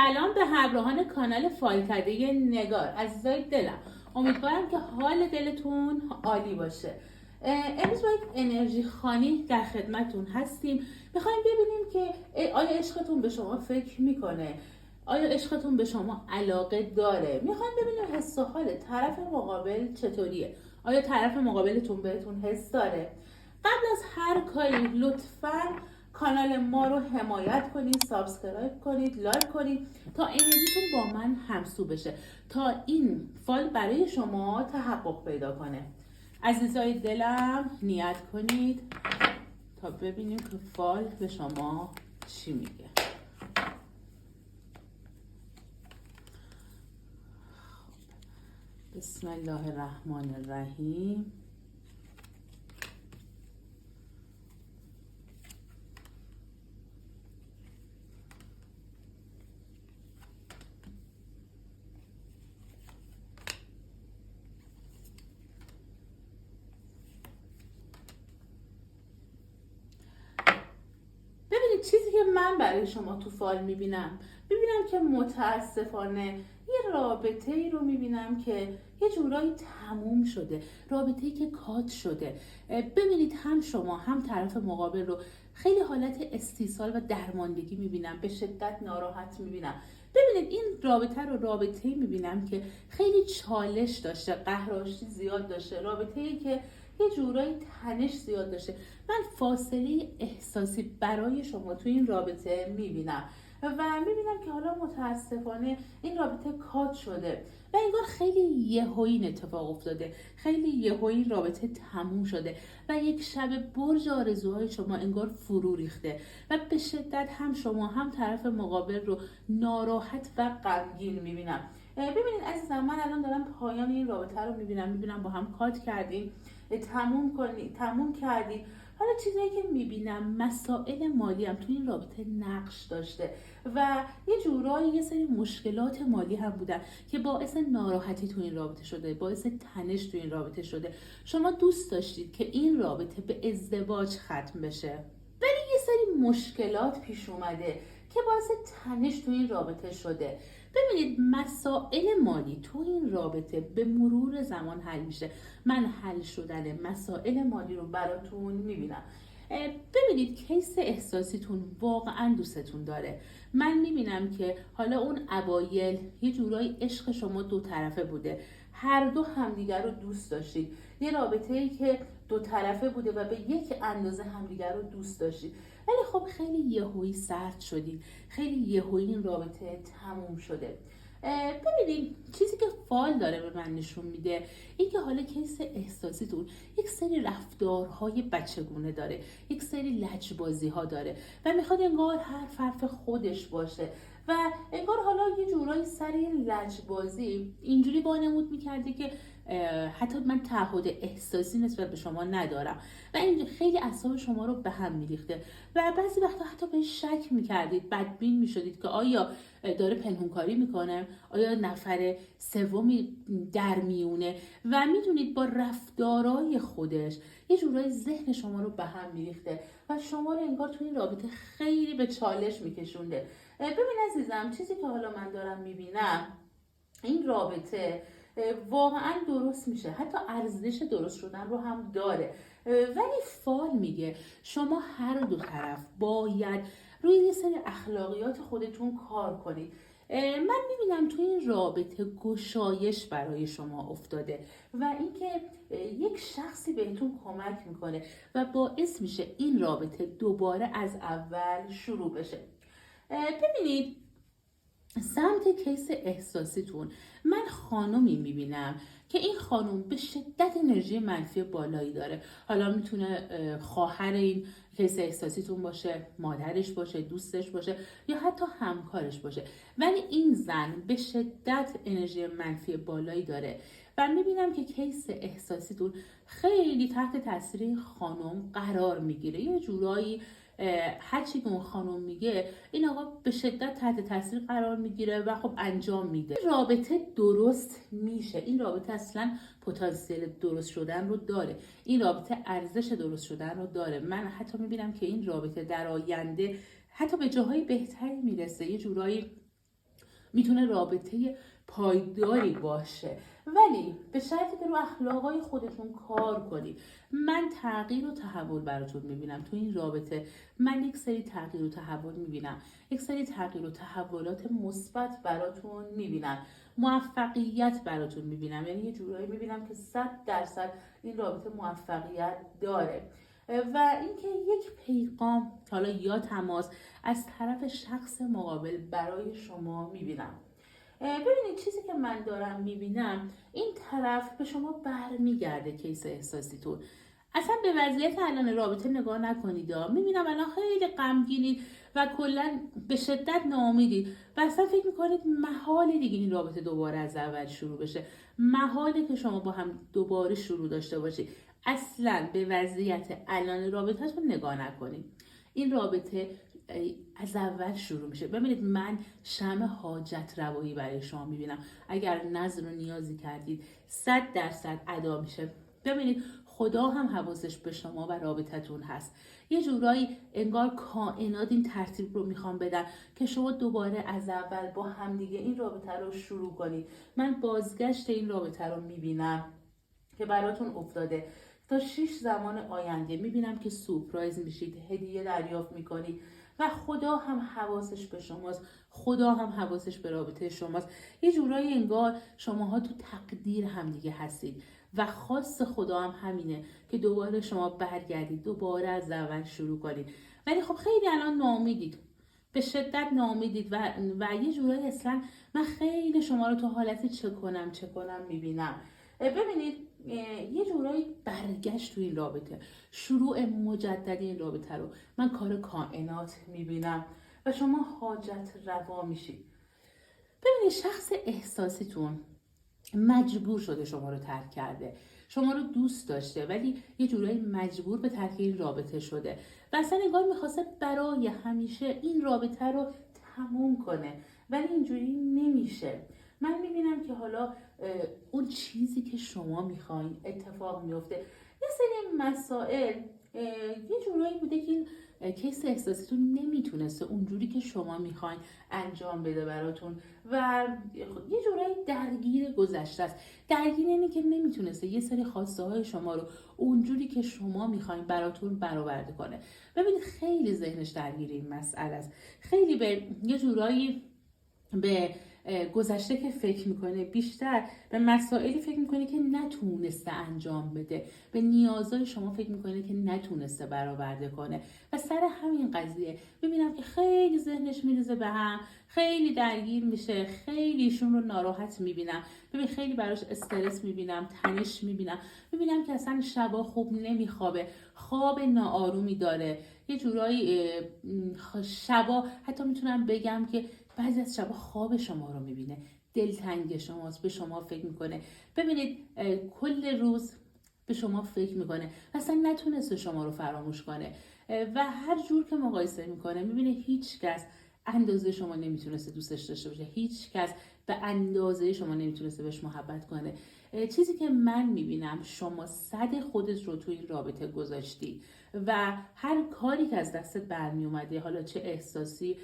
سلام به همراهان کانال فالکده نگار. عزیزای دلم، امیدوارم که حال دلتون عالی باشه. امروز با یک انرژی خانی در خدمتون هستیم. میخوایم ببینیم که آیا عشقتون به شما فکر میکنه، آیا عشقتون به شما علاقه داره. میخوایم ببینیم حس و حال طرف مقابل چطوریه، آیا طرف مقابلتون بهتون حس داره. قبل از هر کاری لطفاً کانال ما رو حمایت کنید، سابسکرایب کنید، لایک کنید تا انرژیتون با من همسو بشه، تا این فال برای شما تحقق پیدا کنه. عزیزای دلم نیت کنید تا ببینیم که فال به شما چی میگه. بسم الله الرحمن الرحیم. چیزی که من برای شما تو فال میبینم که متاسفانه یه رابطه ای رو میبینم که یه جورایی تموم شده، رابطه ای که کات شده. ببینید هم شما هم طرف مقابل رو خیلی حالت استیصال و درماندگی میبینم، به شدت ناراحت میبینم. ببینید این رابطه ای میبینم که خیلی چالش داشته، قهرآشتی زیاد داشته، رابطه ای که یه جورایی تنش زیاد داشته. من فاصله احساسی برای شما تو این رابطه میبینم و میبینم که حالا متاسفانه این رابطه کات شده و انگار خیلی یهویی این اتفاق افتاده، خیلی یهویی این رابطه تموم شده و یک شب برج آرزوهای شما انگار فرو ریخته و به شدت هم شما هم طرف مقابل رو ناراحت و غمگین میبینم. ببینید عزیزم، من الان دارم پایان این رابطه رو میبینم با هم کات کردیم، تموم کردیم. حالا چیزایی که میبینم، مسائل مالی هم تو این رابطه نقش داشته و یه جورایی یه سری مشکلات مالی هم بودن که باعث ناراحتی تو این رابطه شده، باعث تنش تو این رابطه شده. شما دوست داشتید که این رابطه به ازدواج ختم بشه، ولی یه سری مشکلات پیش اومده که باعث تنش تو این رابطه شده. ببینید مسائل مالی تو این رابطه به مرور زمان حل میشه. من حل شدن مسائل مالی رو براتون میبینم. ببینید کیس احساسیتون واقعا دوستتون داره. من میبینم که حالا اون اوایل یه جورایی عشق شما دو طرفه بوده، هر دو همدیگر رو دوست داشتید، یه رابطه ای که دو طرفه بوده و به یک اندازه همدیگر رو دوست داشتید، ولی خب خیلی یهویی سرد شدید، خیلی یهویی این رابطه تموم شده. ببینید چیزی که فال داره به من نشون میده این که حالا کیس احساسیتون یک سری رفتارهای بچگونه داره، یک سری لجبازی ها داره و میخواد انگار هر حرف خودش باشه و انگار حالا یه جورایی سری لجبازی اینجوری وانمود میکرده که حتی من تعهد احساسی نسبت به شما ندارم و این خیلی اعصاب شما رو به هم میریخته و بعضی وقتا حتی به شک میکردید، بدبین میشدید که آیا داره پنهونکاری میکنه، آیا نفر سومی در میونه و میدونید با رفتارای خودش یه جورایی ذهن شما رو به هم میریخته و شما رو انگار تو این رابطه خیلی به چالش میکشونده. ببین عزیزم، چیزی که حالا من دارم میبینم این رابطه واقعا درست میشه، حتی ارزش درست شدن رو هم داره، ولی فال میگه شما هر دو طرف باید روی یه سری اخلاقیات خودتون کار کنید. من میبینم توی این رابطه گشایش برای شما افتاده و اینکه یک شخصی بهتون کمک میکنه و باعث میشه این رابطه دوباره از اول شروع بشه. ببینید سمت کیس احساسیتون من خانومی میبینم که این خانوم به شدت انرژی منفی بالایی داره. حالا میتونه خواهر این کیس احساسیتون باشه، مادرش باشه، دوستش باشه یا حتی همکارش باشه، ولی این زن به شدت انرژی منفی بالایی داره و میبینم که کیس احساسیتون خیلی تحت تاثیر این خانوم قرار میگیره. یه جورایی هرچی که اون خانم میگه این آقا به شدت تحت تاثیر قرار میگیره و خب انجام میده. این رابطه درست میشه، این رابطه اصلا پتانسیل درست شدن رو داره، این رابطه ارزش درست شدن رو داره. من حتی میبینم که این رابطه در آینده حتی به جاهای بهتری میرسه، یه جورایی میتونه رابطه پایداری باشه، ولی به شرطی که رو اخلاقای خودتون کار کنید. من تغییر و تحول براتون میبینم تو این رابطه. من یک سری تغییر و تحول میبینم، یک سری تغییر و تحولات مثبت براتون میبینم، موفقیت براتون میبینم. یعنی یه جورایی میبینم که 100% این رابطه موفقیت داره. و اینکه یک پیغام حالا یا تماس از طرف شخص مقابل برای شما میبینم. ببینید چیزی که من دارم میبینم، این طرف به شما برمیگرده. کیس احساسیتون اصلا به وضعیت الان رابطه نگاه نکنید. میبینم الان خیلی غمگینید و کلا به شدت ناامیدید و اصلا فکر میکنید محاله دیگه این رابطه دوباره از اول شروع بشه، محاله که شما با هم دوباره شروع داشته باشید. اصلا به وضعیت الان رابطه‌تون نگاه نکنید. این رابطه از اول شروع میشه. ببینید من شمع حاجت روایی برای شما میبینم. اگر نظر و نیازی کردید 100% ادا میشه. ببینید خدا هم حواسش به شما و رابطتون هست. یه جورایی انگار کائنات این ترتیب رو میخوام بدن که شما دوباره از اول با همدیگه این رابطه رو شروع کنید. من بازگشت این رابطه رو میبینم که براتون افتاده. تا 6 زمان آینده میبینم که سورپرایز میشید، هدیه دریافت میکنید و خدا هم حواسش به شماست، خدا هم حواسش به رابطه شماست. یه جورایی انگار شماها تو تقدیر همدیگه هستید و خواست خدا هم همینه که دوباره شما برگردید، دوباره از اول شروع کنید. ولی خب خیلی الان ناامیدید، به شدت ناامیدید و یه جورایی اصلا من خیلی شما رو تو حالت چه کنم میبینم. ببینید یه جورایی برگشت تو این رابطه، شروع مجددی این رابطه رو من کار کائنات میبینم و شما حاجت روا میشید. ببینید شخص احساسیتون مجبور شده شما رو ترک کرده، شما رو دوست داشته ولی یه جورایی مجبور به ترک این رابطه شده و اصلا انگار میخواسته برای همیشه این رابطه رو تموم کنه ولی اینجوری نمیشه. من میبینم که حالا اون چیزی که شما میخواین اتفاق میفته. یه سری مسائل یه جورایی بوده که کیس احساسیتون نمیتونسته اونجوری که شما میخواین انجام بده براتون و یه جورایی درگیر گذشته است. درگیر اینه که نمیتونسته یه سری خواسته های شما رو اونجوری که شما میخواین براتون برآورده کنه. ببینید خیلی ذهنش درگیر این مسئله است، خیلی به یه جورایی به گذشته که فکر میکنه، بیشتر به مسائلی فکر میکنه که نتونسته انجام بده، به نیازهای شما فکر میکنه که نتونسته برآورده کنه و سر همین قضیه میبینم که خیلی ذهنش میریزه به هم، خیلی درگیر میشه، خیلی ایشون رو ناراحت میبینم. ببین خیلی براش استرس میبینم، تنش میبینم، میبینم که اصلا شبا خوب نمیخوابه، خواب ناآرومی داره. یه جورایی شبا حتی میتونم بگم که بعضی از شبا خواب شما رو میبینه، دلتنگ شماست، به شما فکر میکنه. ببینید کل روز به شما فکر میکنه، اصلا نتونسته شما رو فراموش کنه و هر جور که مقایسه میکنه میبینه هیچ کس اندازه شما نمیتونسته دوستش داشته باشه، هیچ کس به اندازه شما نمیتونسته بهش محبت کنه. چیزی که من میبینم شما صد خودت رو تو این رابطه گذاشتی و هر کاری که از دستت برمی اومده، حالا چه احساسی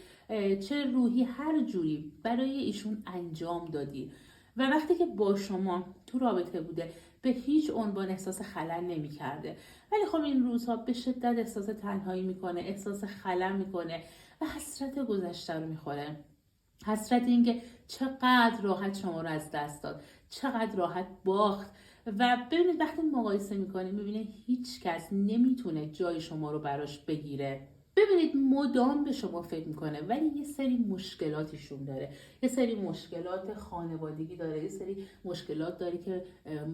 چه روحی، هر جوری برای ایشون انجام دادی و وقتی که با شما تو رابطه بوده به هیچ عنوان احساس خلل نمی کرده. ولی خب این روزها به شدت احساس تنهایی میکنه، احساس خلل میکنه و حسرت گذشته رو میخوره. حسرت این که چقدر راحت شما رو از دست داد، چقدر راحت باخت. و ببینید وقتی مقایسه میکنه میبینه هیچ کس نمیتونه جای شما رو براش بگیره. ببینید مدام به شما فکر میکنه ولی یه سری مشکلاتیشون داره، یه سری مشکلات خانوادگی داره، یه سری مشکلات داره که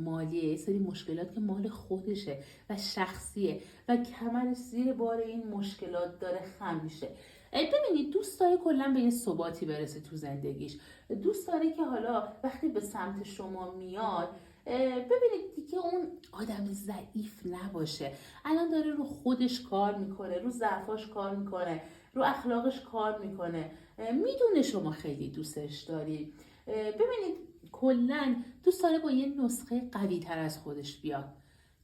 مالیه، یه سری مشکلات که مال خودشه و شخصیه و کمر زیر بار این مشکلات داره خم میشه. ببینید دوست داره کلا به یه ثباتی برسه تو زندگیش، دوست داره که حالا وقتی به سمت شما میاد ببینید دیگه اون آدم ضعیف نباشه. الان داره رو خودش کار میکنه، رو ضعفاش کار میکنه، رو اخلاقش کار میکنه، میدونه شما خیلی دوستش داری. ببینید کلا دوست داره با یه نسخه قوی تر از خودش بیاد.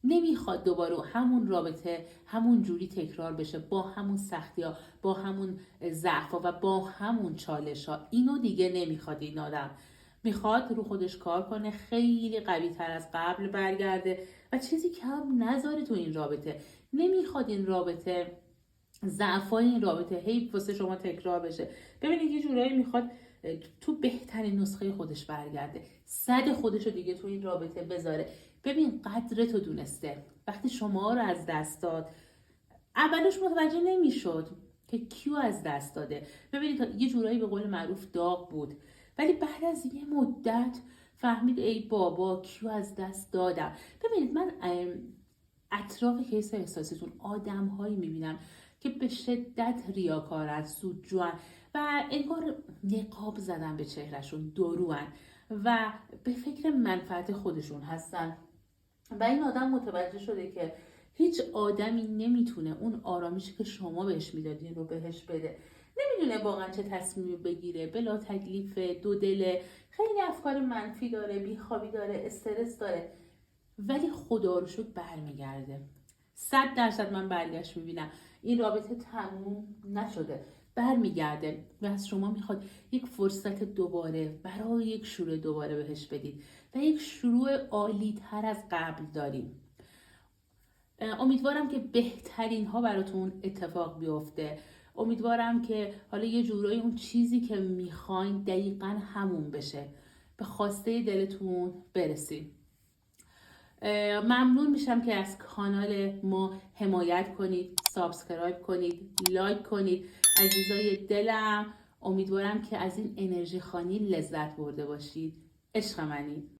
نمیخواد دوباره همون رابطه همون جوری تکرار بشه، با همون سختی ها، با همون ضعف ها و با همون چالش ها. اینو دیگه نمیخواد. این آدم میخواد رو خودش کار کنه، خیلی قوی تر از قبل برگرده و چیزی کم نذاره تو این رابطه. نمیخواد این رابطه، ضعفای این رابطه هی واسه شما تکرار بشه. ببینید یه جورایی میخواد تو بهترین نسخه خودش برگرده، صد خودش رو دیگه تو این رابطه بذاره. ببین قدرتو دونسته. وقتی شما رو از دست داد، اولش متوجه نمیشد که کیو از دست داده. ببینید یه جورایی به قول معروف داغ بود، ولی بعد از یه مدت فهمید ای بابا کیو از دست دادم. ببینید من اطراف کیس احساسیتون آدم هایی میبینم که به شدت ریاکارن، سودجوان و انگار نقاب زدن به چهرهشون، دروان و به فکر منفعت خودشون هستن. و این آدم متوجه شده که هیچ آدمی نمیتونه اون آرامشی که شما بهش میدادین رو بهش بده. نمیدونه واقعا چه تصمیمی بگیره، بلا تکلیف، دو دله، خیلی افکار منفی داره، بیخوابی داره، استرس داره، ولی خدا رو شکر برمیگرده. 100% من برگشت میبینم این رابطه تموم نشده، برمیگرده و از شما میخواد یک فرصت دوباره برای یک شروع دوباره بهش بدید و یک شروع عالی تر از قبل داریم. امیدوارم که بهترین ها براتون اتفاق بیفته. امیدوارم که حالا یه جورایی اون چیزی که میخواین دقیقاً همون بشه، به خواسته دلتون برسید. ممنون میشم که از کانال ما حمایت کنید، سابسکرایب کنید، لایک کنید. عزیزای دلم، امیدوارم که از این انرژی خانی لذت برده باشید. عشق منید.